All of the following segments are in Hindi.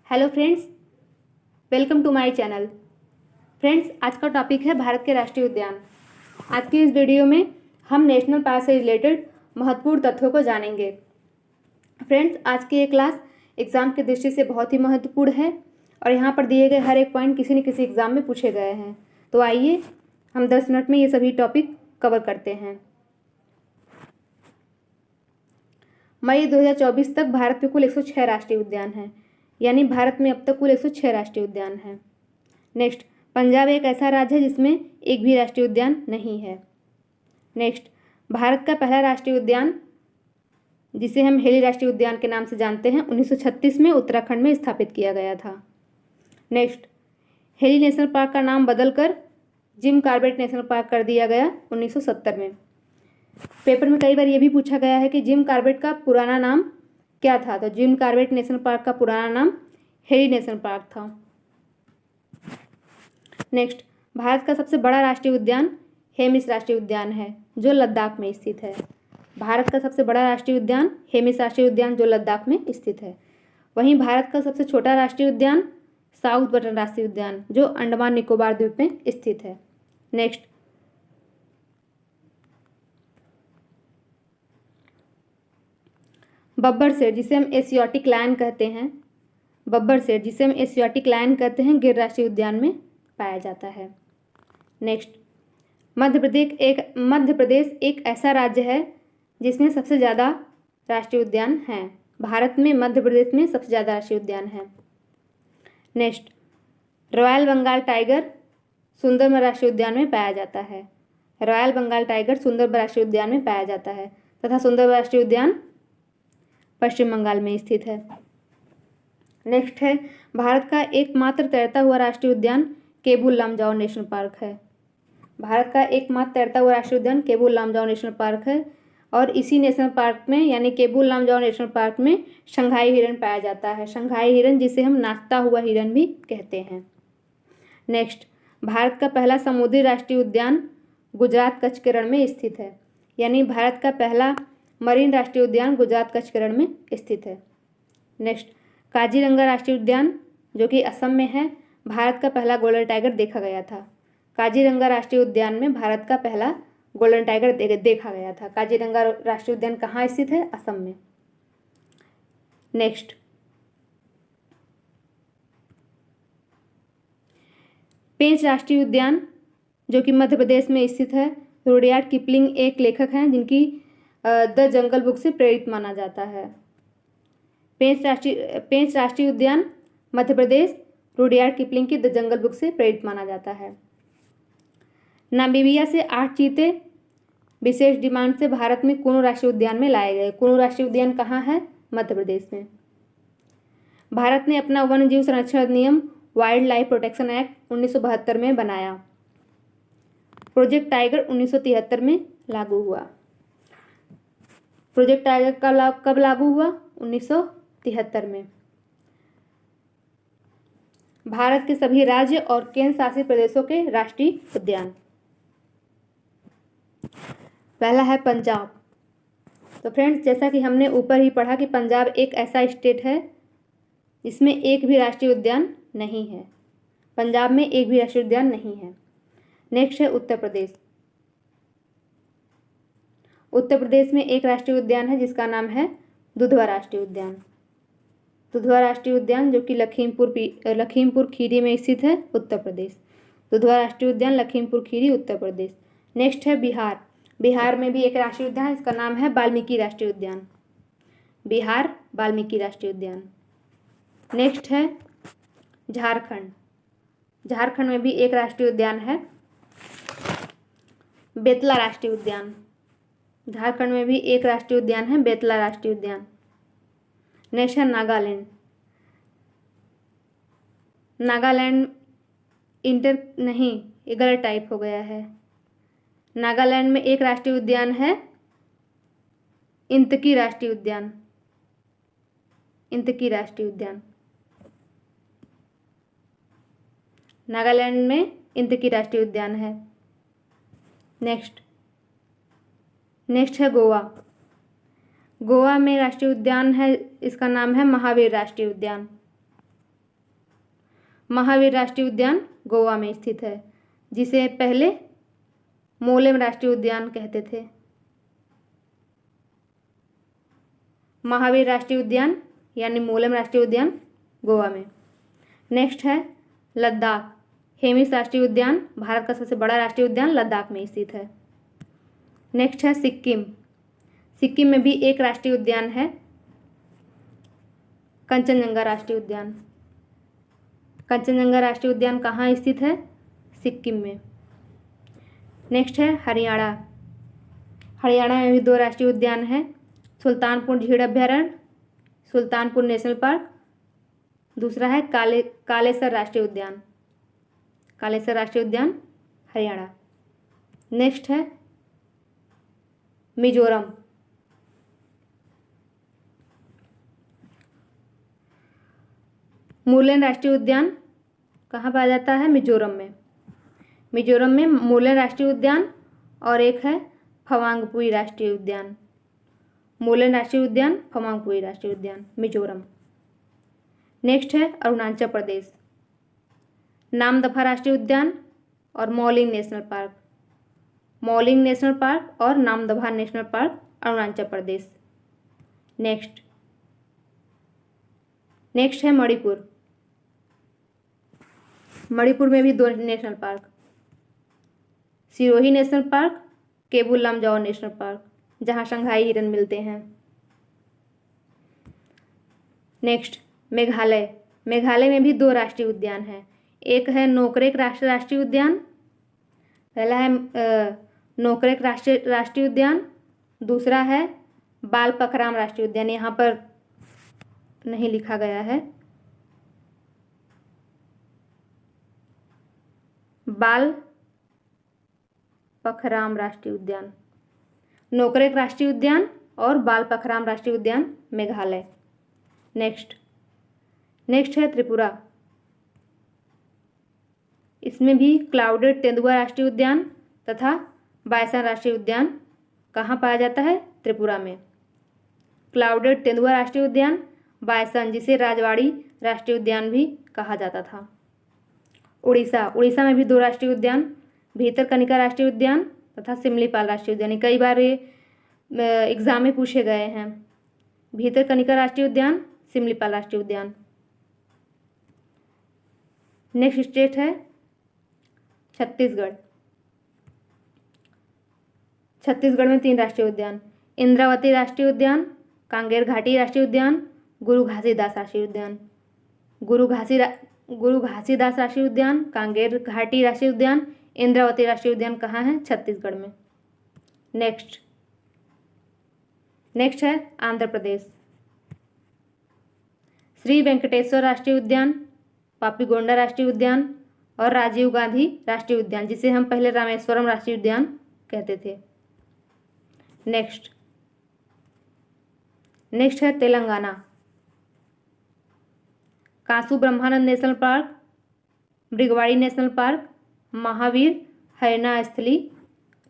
Hello friends, welcome to my channel. Friends, आज का टॉपिक है भारत के राष्ट्रीय उद्यान। आज की इस वीडियो में हम नेशनल पार्क से रिलेटेड महत्वपूर्ण तथ्यों को जानेंगे। फ्रेंड्स, आज की ये क्लास एग्ज़ाम की दृष्टि से बहुत ही महत्वपूर्ण है और यहाँ पर दिए गए हर एक पॉइंट किसी न किसी एग्ज़ाम में पूछे गए हैं। तो आइए हम 10 मिनट में ये सभी टॉपिक कवर करते हैं। मई 2024 तक भारत में कुल 106 राष्ट्रीय उद्यान हैं, यानी भारत में अब तक कुल 106 राष्ट्रीय उद्यान हैं। नेक्स्ट, पंजाब एक ऐसा राज्य है जिसमें एक भी राष्ट्रीय उद्यान नहीं है। नेक्स्ट, भारत का पहला राष्ट्रीय उद्यान, जिसे हम हेली राष्ट्रीय उद्यान के नाम से जानते हैं, 1936 में उत्तराखंड में स्थापित किया गया था। नेक्स्ट, हेली नेशनल पार्क का नाम बदलकर जिम कॉर्बेट नेशनल पार्क कर दिया गया 1970 में। पेपर में कई बार ये भी पूछा गया है कि जिम कॉर्बेट का पुराना नाम क्या था, तो जिम कॉर्बेट नेशनल पार्क का पुराना नाम हेली नेशनल पार्क था। नेक्स्ट, भारत का सबसे बड़ा राष्ट्रीय उद्यान हेमिस राष्ट्रीय उद्यान है, जो लद्दाख में स्थित है। भारत का सबसे बड़ा राष्ट्रीय उद्यान हेमिस राष्ट्रीय उद्यान, जो लद्दाख में स्थित है। वहीं भारत का सबसे छोटा राष्ट्रीय उद्यान साउथ बटन राष्ट्रीय उद्यान, जो अंडमान निकोबार द्वीप में स्थित है। नेक्स्ट, बब्बर शेर, जिसे हम एशियाटिक लायन कहते हैं, बब्बर शेर, जिसे हम एशियाटिक लायन कहते हैं, गिर राष्ट्रीय उद्यान में पाया जाता है। नेक्स्ट, मध्य प्रदेश एक ऐसा राज्य है जिसमें सबसे ज़्यादा राष्ट्रीय उद्यान हैं। भारत में मध्य प्रदेश में सबसे ज़्यादा राष्ट्रीय उद्यान हैं। Next, royal Bengal tiger Sundarban राष्ट्रीय उद्यान में पाया जाता है। रॉयल बंगाल टाइगर सुंदरबन राष्ट्रीय उद्यान में पाया जाता है तथा सुंदरबन राष्ट्रीय उद्यान पश्चिम बंगाल में स्थित है। नेक्स्ट है, भारत का एकमात्र तैरता हुआ राष्ट्रीय उद्यान केबुल लामजाओ नेशनल पार्क है। भारत का एकमात्र तैरता हुआ राष्ट्रीय उद्यान केबुल लामजाओ नेशनल पार्क है और इसी नेशनल पार्क में, यानी केबुल लामजाओ नेशनल पार्क में, शंघाई हिरन पाया जाता है। शंघाई हिरन, जिसे हम नाचता हुआ हिरन भी कहते हैं। नेक्स्ट, भारत का पहला समुद्री राष्ट्रीय उद्यान गुजरात कच्छ के रण में स्थित है, यानी भारत का पहला मरीन राष्ट्रीय उद्यान गुजरात कच्छ के रण में स्थित है। नेक्स्ट, काजीरंगा राष्ट्रीय उद्यान, जो कि असम में है, भारत का पहला गोल्डन टाइगर देखा गया था। काजीरंगा राष्ट्रीय उद्यान में भारत का पहला गोल्डन टाइगर देखा गया था। काजीरंगा राष्ट्रीय उद्यान कहाँ स्थित है? असम में। नेक्स्ट, पेंच राष्ट्रीय उद्यान, जो कि मध्य प्रदेश में स्थित है। रुडयार्ड किपलिंग एक लेखक हैं जिनकी द जंगल बुक से प्रेरित माना जाता है। पेंच राष्ट्रीय उद्यान मध्य प्रदेश, रुडयार्ड किपलिंग की द जंगल बुक से प्रेरित माना जाता है। नामीबिया से 8 चीते विशेष डिमांड से भारत में कुनु राष्ट्रीय उद्यान में लाए गए। कुनु राष्ट्रीय उद्यान कहाँ है? मध्य प्रदेश में। भारत ने अपना वन्य जीव संरक्षण अधिनियम वाइल्ड लाइफ प्रोटेक्शन एक्ट 1972 में बनाया। प्रोजेक्ट टाइगर 1973 में लागू हुआ। प्रोजेक्ट टाइगर कब लागू हुआ? 1973 में। भारत के सभी राज्य और केंद्र शासित प्रदेशों के राष्ट्रीय उद्यान। पहला है पंजाब। तो फ्रेंड्स, जैसा कि हमने ऊपर ही पढ़ा कि पंजाब एक ऐसा स्टेट है जिसमें एक भी राष्ट्रीय उद्यान नहीं है। पंजाब में एक भी राष्ट्रीय उद्यान नहीं है। नेक्स्ट है उत्तर प्रदेश। उत्तर प्रदेश में एक राष्ट्रीय उद्यान है जिसका नाम है दुधवा राष्ट्रीय उद्यान। दुधवा राष्ट्रीय उद्यान, जो कि लखीमपुर खीरी में स्थित है, उत्तर प्रदेश। दुधवा राष्ट्रीय उद्यान लखीमपुर खीरी, उत्तर प्रदेश। नेक्स्ट है बिहार। बिहार में भी एक राष्ट्रीय उद्यान है, इसका नाम है वाल्मीकि राष्ट्रीय उद्यान। बिहार वाल्मीकि राष्ट्रीय उद्यान। नेक्स्ट है झारखंड। झारखंड में भी एक राष्ट्रीय उद्यान है, बेतला राष्ट्रीय उद्यान। झारखंड में भी एक राष्ट्रीय उद्यान है, बेतला राष्ट्रीय उद्यान। नेक्स्ट है नागालैंड। नागालैंड ये गलत टाइप हो गया है। नागालैंड में एक राष्ट्रीय उद्यान है, इंतकी राष्ट्रीय उद्यान। इंतकी राष्ट्रीय उद्यान। नागालैंड में इंतकी राष्ट्रीय उद्यान है। नेक्स्ट है गोवा। गोवा में राष्ट्रीय उद्यान है, इसका नाम है महावीर राष्ट्रीय उद्यान। महावीर राष्ट्रीय उद्यान गोवा में स्थित है, जिसे पहले मोलेम राष्ट्रीय उद्यान कहते थे। महावीर राष्ट्रीय उद्यान यानी मोलेम राष्ट्रीय उद्यान गोवा में। नेक्स्ट है लद्दाख। हेमिस राष्ट्रीय उद्यान भारत का सबसे बड़ा राष्ट्रीय उद्यान लद्दाख में स्थित है। नेक्स्ट है सिक्किम। सिक्किम में भी एक राष्ट्रीय उद्यान है, कंचनजंगा राष्ट्रीय उद्यान। कंचनजंगा राष्ट्रीय उद्यान कहाँ स्थित है? सिक्किम में। नेक्स्ट है हरियाणा। हरियाणा में भी दो राष्ट्रीय उद्यान हैं, सुल्तानपुर झील अभ्यारण्य, सुल्तानपुर नेशनल पार्क, दूसरा है कालेसर राष्ट्रीय उद्यान। कालेसर राष्ट्रीय उद्यान हरियाणा। नेक्स्ट है मिजोरम। मूलैंड राष्ट्रीय उद्यान कहाँ पाया जाता है? मिजोरम में। मिजोरम में मूलैंड राष्ट्रीय उद्यान और एक है फवांगपुई राष्ट्रीय उद्यान। मूलैंड राष्ट्रीय उद्यान, फवांगपुई राष्ट्रीय उद्यान, मिजोरम। नेक्स्ट है अरुणाचल प्रदेश। नामदफा राष्ट्रीय उद्यान और Mouling national park. Mouling national park और Namdapha national park Arunachal Pradesh. Next है मणिपुर। मणिपुर में भी दो national park, Sirohi national park, Keibul Lamjao national park, जहाँ शंघाई हिरन मिलते हैं। नेक्स्ट मेघालय। मेघालय में भी दो राष्ट्रीय उद्यान हैं, एक है नोकरेक राष्ट्रीय उद्यान। पहला है नोकरेक राष्ट्रीय उद्यान, दूसरा है बाल पखराम राष्ट्रीय उद्यान। यहाँ पर नहीं लिखा गया है, बाल पखराम राष्ट्रीय उद्यान, नोकरेक राष्ट्रीय उद्यान और बाल पखराम राष्ट्रीय उद्यान मेघालय। नेक्स्ट है त्रिपुरा। इसमें भी क्लाउडेड तेंदुआ राष्ट्रीय उद्यान तथा बायसन राष्ट्रीय उद्यान कहाँ पाया जाता है? त्रिपुरा में। क्लाउडेड तेंदुआ राष्ट्रीय उद्यान, बायसन जिसे राजवाड़ी राष्ट्रीय उद्यान भी कहा जाता था। उड़ीसा में भी दो राष्ट्रीय उद्यान, भीतरकनिका राष्ट्रीय उद्यान तथा सिमलीपाल राष्ट्रीय उद्यान। कई बार ये एग्जाम में पूछे गए हैं, भीतरकनिका राष्ट्रीय उद्यान, सिमलीपाल राष्ट्रीय उद्यान। नेक्स्ट स्टेट है छत्तीसगढ़। छत्तीसगढ़ में तीन राष्ट्रीय उद्यान, इंद्रावती राष्ट्रीय उद्यान, कांगेर घाटी राष्ट्रीय उद्यान, गुरु घासीदास राष्ट्रीय उद्यान। गुरु घासीदास राष्ट्रीय उद्यान, कांगेर घाटी राष्ट्रीय उद्यान, इंद्रावती राष्ट्रीय उद्यान कहाँ है? छत्तीसगढ़ में। नेक्स्ट है आंध्र प्रदेश। श्री वेंकटेश्वर राष्ट्रीय उद्यान, पापीगोंडा राष्ट्रीय उद्यान और राजीव गांधी राष्ट्रीय उद्यान, जिसे हम पहले रामेश्वरम राष्ट्रीय उद्यान कहते थे। नेक्स्ट है Telangana. Kasu Brahmananda national park, Mrugavani national park, Mahavir Harina Sthali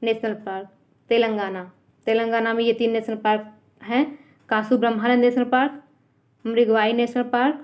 national park, Telangana में ये तीन नेशनल पार्क हैं, Kasu Brahmananda national park, Mrugavani national park,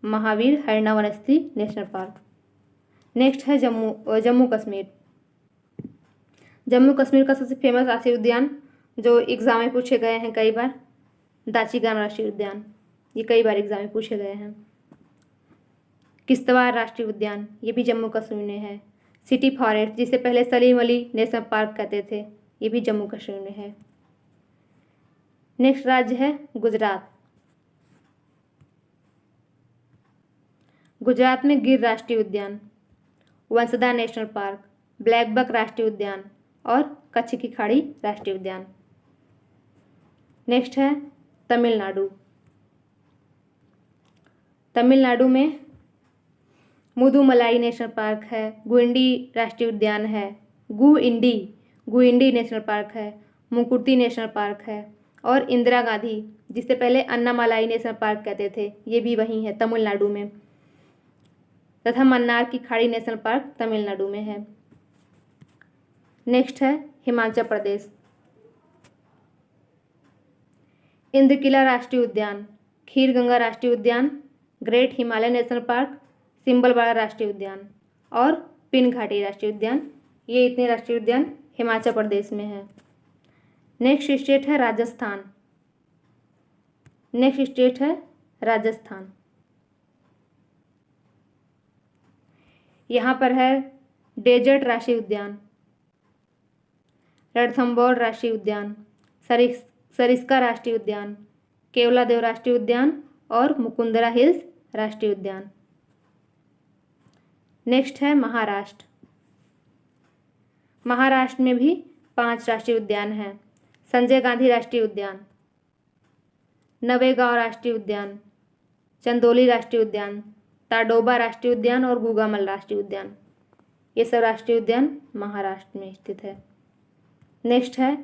Mahavir Harina Vanasthali national park. Next है जम्मू कश्मीर। जम्मू कश्मीर का सबसे फेमस राष्ट्रीय उद्यान जो एग्जाम में पूछे गए हैं कई बार, दाचिगाम राष्ट्रीय उद्यान, ये कई बार एग्जाम में पूछे गए हैं। किश्तवाड़ राष्ट्रीय उद्यान, ये भी जम्मू कश्मीर में है। सिटी फॉरेस्ट, जिसे पहले सलीम अली नेशनल पार्क कहते थे, ये भी जम्मू कश्मीर में है। नेक्स्ट राज्य है गुजरात। गुजरात में गिर राष्ट्रीय उद्यान, Vansda national park, blackbuck राष्ट्रीय उद्यान और कच्छ की खाड़ी राष्ट्रीय उद्यान। नेक्स्ट है तमिलनाडु। तमिलनाडु में मुदुमलाई नेशनल पार्क है, गुइंडी राष्ट्रीय उद्यान है, गुइंडी नेशनल पार्क है, मुकुर्ती नेशनल पार्क है और इंदिरा गांधी, जिसे पहले अन्नामलाई नेशनल पार्क कहते थे, ये भी वहीं है तमिलनाडु में, तथा मन्नार की खाड़ी नेशनल पार्क तमिलनाडु में है। नेक्स्ट है हिमाचल प्रदेश। इंद्रकिला राष्ट्रीय उद्यान, खीर गंगा राष्ट्रीय उद्यान, great Himalaya national park, Simbalbara राष्ट्रीय उद्यान और पिन घाटी राष्ट्रीय उद्यान। ये इतने राष्ट्रीय उद्यान हिमाचल प्रदेश में है। नेक्स्ट स्टेट है राजस्थान। नेक्स्ट स्टेट है राजस्थान। यहाँ पर है डेजर्ट राष्ट्रीय उद्यान, रणथंभौर राष्ट्रीय उद्यान, सरिस्का राष्ट्रीय उद्यान, केवलादेव राष्ट्रीय उद्यान और मुकुंदरा हिल्स राष्ट्रीय उद्यान। नेक्स्ट है महाराष्ट्र। महाराष्ट्र में भी 5 राष्ट्रीय उद्यान हैं। संजय गांधी राष्ट्रीय उद्यान, नवेगांव राष्ट्रीय उद्यान, चंदौली राष्ट्रीय उद्यान, ताडोबा राष्ट्रीय उद्यान और गुगामल राष्ट्रीय उद्यान। ये सब राष्ट्रीय उद्यान महाराष्ट्र में स्थित है। नेक्स्ट है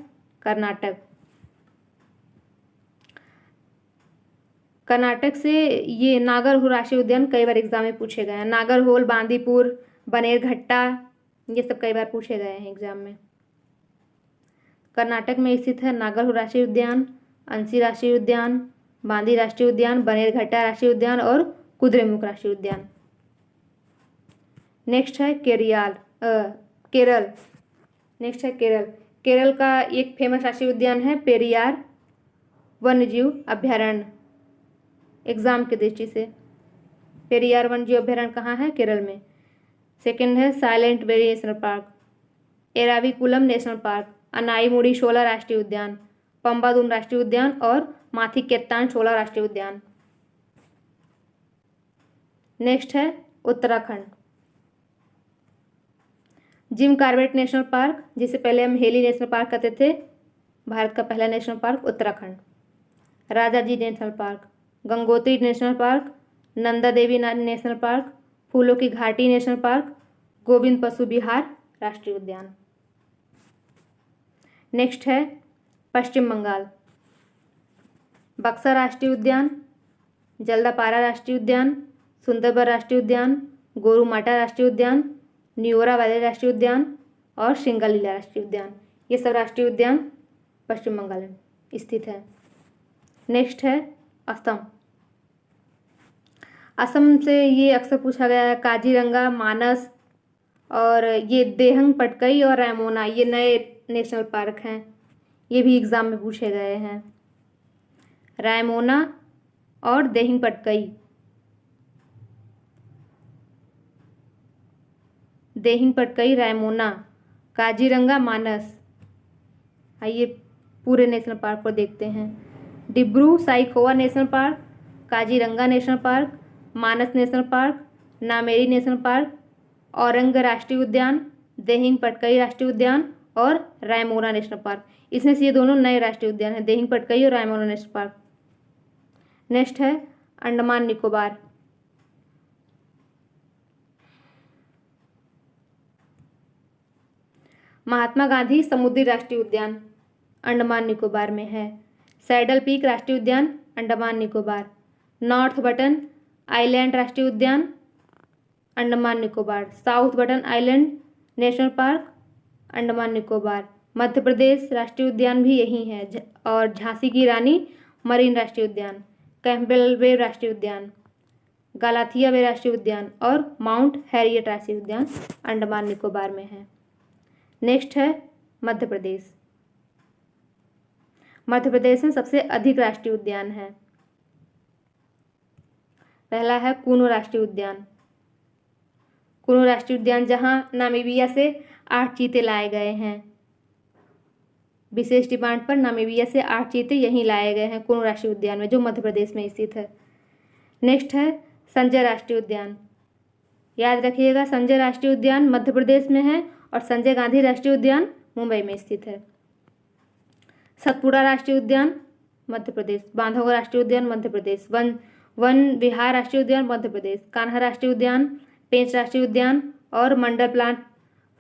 कर्नाटक। कर्नाटक से ये नागरहोल राष्ट्रीय उद्यान कई बार एग्जाम में पूछे गए हैं। नागरहोल, बांदीपुर, बनेरघट्टा, ये सब कई बार पूछे गए हैं एग्जाम में। कर्नाटक में स्थित है नागरहोल राष्ट्रीय उद्यान, अंसी राष्ट्रीय उद्यान, बांदी राष्ट्रीय उद्यान, बनेरघट्टा राष्ट्रीय उद्यान और कुद्रेमुख राष्ट्रीय उद्यान। नेक्स्ट है केरल। नेक्स्ट है केरल। केरल का एक फेमस राष्ट्रीय उद्यान है पेरियार वन्यजीव अभ्यारण्य। एग्जाम की दृष्टि से पेरियार वन्यजीव अभ्यारण्य कहाँ है? केरल में। सेकंड है Silent Valley national park, Eravikulam national park, Anamudi Shola राष्ट्रीय उद्यान, पंबादुम राष्ट्रीय उद्यान और माथिकेत्तान शोला राष्ट्रीय उद्यान। नेक्स्ट है Uttarakhand. Jim Corbett national park, जिसे पहले हम हेली नेशनल पार्क कहते थे, भारत का पहला national park Uttarakhand. Rajaji national park, Gangotri national park, Nanda Devi national park, फूलों की घाटी नेशनल पार्क, गोविंद पशु विहार राष्ट्रीय उद्यान। नेक्स्ट है पश्चिम बंगाल। बक्सर राष्ट्रीय उद्यान, जल्दापारा राष्ट्रीय उद्यान, सुंदरबन राष्ट्रीय उद्यान, गोरुमाटा राष्ट्रीय उद्यान, न्यूरा वैली राष्ट्रीय उद्यान और सिंगलीला राष्ट्रीय उद्यान। ये सब राष्ट्रीय उद्यान पश्चिम बंगाल में स्थित है। नेक्स्ट है असम। असम से ये अक्सर पूछा गया है। काजीरंगा, मानस और ये देहंग पटकई और रायमोना, ये नए नेशनल पार्क हैं। ये भी एग्ज़ाम में पूछे गए हैं। रायमोना और देहिंग पटकई, देहिंग पटकई, रायमोना, काजीरंगा, मानस। आइए पूरे नेशनल पार्क को देखते हैं। Dibru Saikhowa national park, Kaziranga national park, Manas national park, Nameri national park, Orang राष्ट्रीय उद्यान, देहिंग पटकई राष्ट्रीय उद्यान और रायमोना नेशनल पार्क। इसमें से ये दोनों नए राष्ट्रीय उद्यान हैं, देहिंग पटकई और रायमोना नेशनल पार्क। नेक्स्ट है अंडमान निकोबार। महात्मा गांधी समुद्री राष्ट्रीय उद्यान अंडमान निकोबार में है। सैडल पीक राष्ट्रीय उद्यान Andaman Nicobar. North Button Island राष्ट्रीय उद्यान Andaman Nicobar. South Button Island national park Andaman Nicobar. Madhya Pradesh राष्ट्रीय उद्यान भी यही है। और झांसी की रानी मरीन राष्ट्रीय उद्यान, कैंपबेल बे राष्ट्रीय उद्यान, गालाथिया बे राष्ट्रीय उद्यान और माउंट हैरियट राष्ट्रीय उद्यान अंडमान निकोबार में है। नेक्स्ट है मध्य प्रदेश। मध्य प्रदेश में सबसे अधिक राष्ट्रीय उद्यान है। पहला है कुनो राष्ट्रीय उद्यान। कुनो राष्ट्रीय उद्यान जहां नामीबिया से 8 चीते लाए गए हैं। विशेष डिमांड पर नामीबिया से 8 चीते यहीं लाए गए हैं कुनो राष्ट्रीय उद्यान में, जो मध्य प्रदेश में स्थित है। नेक्स्ट है संजय राष्ट्रीय उद्यान। याद रखिएगा, संजय राष्ट्रीय उद्यान मध्य प्रदेश में है और संजय गांधी राष्ट्रीय उद्यान मुंबई में स्थित है। सतपुड़ा राष्ट्रीय उद्यान मध्य प्रदेश। बांधवगढ़ राष्ट्रीय उद्यान मध्य प्रदेश। वन विहार राष्ट्रीय उद्यान मध्य प्रदेश। कान्हा राष्ट्रीय उद्यान, पेंच राष्ट्रीय उद्यान और मंडल प्लांट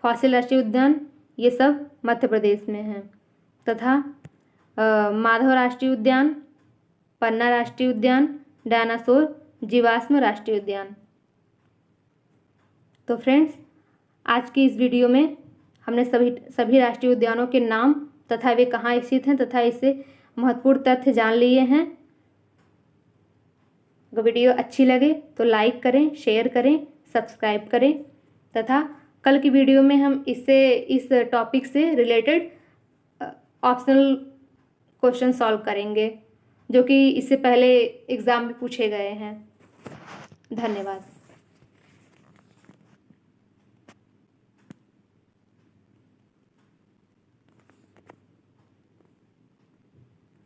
फॉसिल राष्ट्रीय उद्यान, ये सब मध्य प्रदेश में हैं। तथा माधव राष्ट्रीय उद्यान, पन्ना राष्ट्रीय उद्यान, डायनासोर जीवाश्म राष्ट्रीय उद्यान। तो फ्रेंड्स, आज की इस वीडियो में हमने सभी राष्ट्रीय उद्यानों के नाम तथा वे कहाँ स्थित हैं तथा इससे महत्वपूर्ण तथ्य जान लिए हैं। वीडियो अच्छी लगे तो लाइक करें, शेयर करें, सब्सक्राइब करें तथा कल की वीडियो में हम इस टॉपिक से रिलेटेड ऑप्शनल क्वेश्चन सॉल्व करेंगे जो कि इससे पहले एग्ज़ाम में पूछे गए हैं। धन्यवाद।